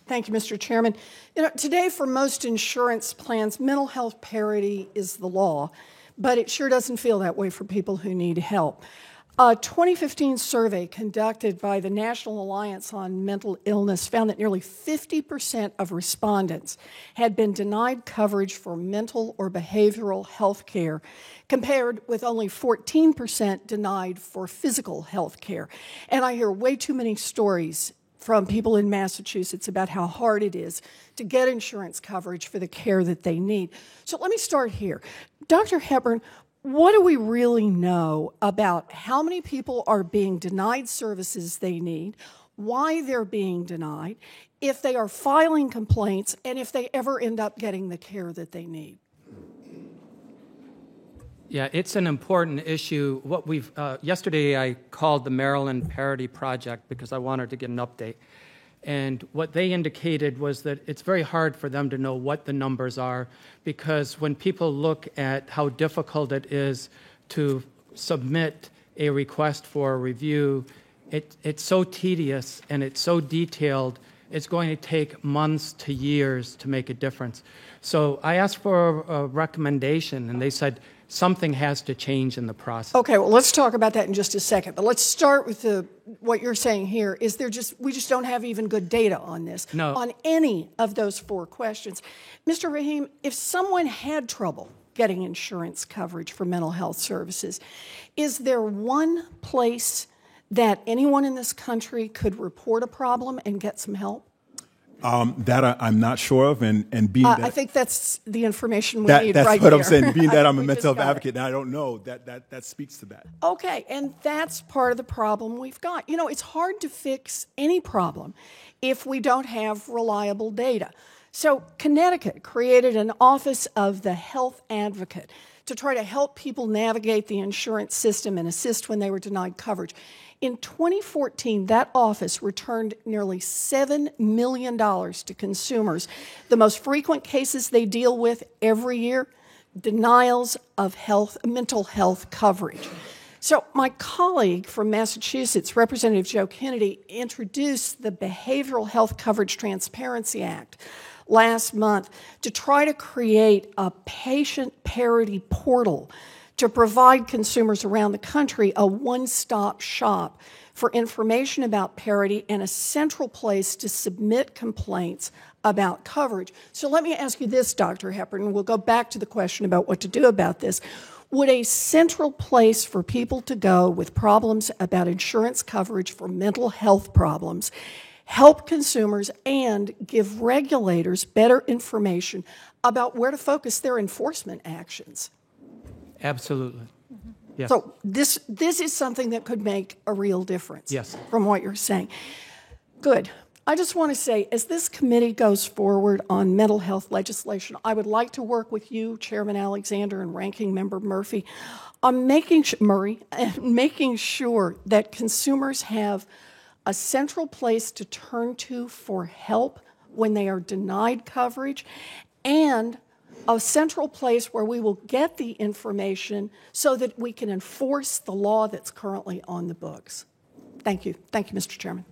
Thank you, Mr. Chairman. Today for most insurance plans, mental health parity is the law, but it sure doesn't feel that way for people who need help. A 2015 survey conducted by the National Alliance on Mental Illness found that nearly 50% of respondents had been denied coverage for mental or behavioral health care, compared with only 14% denied for physical health care. And I hear way too many stories from people in Massachusetts about how hard it is to get insurance coverage for the care that they need. So let me start here. Dr. Hepburn, what do we really know about how many people are being denied services they need, why they're being denied, if they are filing complaints, and if they ever end up getting the care that they need? Yeah, it's an important issue. Yesterday I called the Maryland Parity Project because I wanted to get an update. And what they indicated was that it's very hard for them to know what the numbers are, because when people look at how difficult it is to submit a request for a review, it's so tedious and it's so detailed, it's going to take months to years to make a difference. So I asked for a recommendation, and they said something has to change in the process. Okay, well, let's talk about that in just a second. But let's start with what you're saying here. We just don't have even good data on this, No. on any of those four questions. Mr. Rahim, if someone had trouble getting insurance coverage for mental health services, is there one place that anyone in this country could report a problem and get some help? That I'm not sure of, and being that I think that's the information we need that's right what here. I'm saying. Being that I'm a We mental just health got it. advocate, and I don't know that speaks to that. Okay, and that's part of the problem we've got. It's hard to fix any problem if we don't have reliable data. So Connecticut created an Office of the Health Advocate to try to help people navigate the insurance system and assist when they were denied coverage. In 2014, that office returned nearly $7 million to consumers. The most frequent cases they deal with every year, denials of mental health coverage. So my colleague from Massachusetts, Representative Joe Kennedy, introduced the Behavioral Health Coverage Transparency Act last month to try to create a patient parity portal to provide consumers around the country a one-stop shop for information about parity and a central place to submit complaints about coverage. So let me ask you this, Dr. Hepburn, and we'll go back to the question about what to do about this. Would a central place for people to go with problems about insurance coverage for mental health problems help consumers and give regulators better information about where to focus their enforcement actions? Absolutely. Yes. So this is something that could make a real difference. Yes. From what you're saying. Good. I just want to say, as this committee goes forward on mental health legislation, I would like to work with you, Chairman Alexander and Ranking Member Murphy, on making sure that consumers have a central place to turn to for help when they are denied coverage, and a central place where we will get the information so that we can enforce the law that's currently on the books. Thank you. Thank you, Mr. Chairman.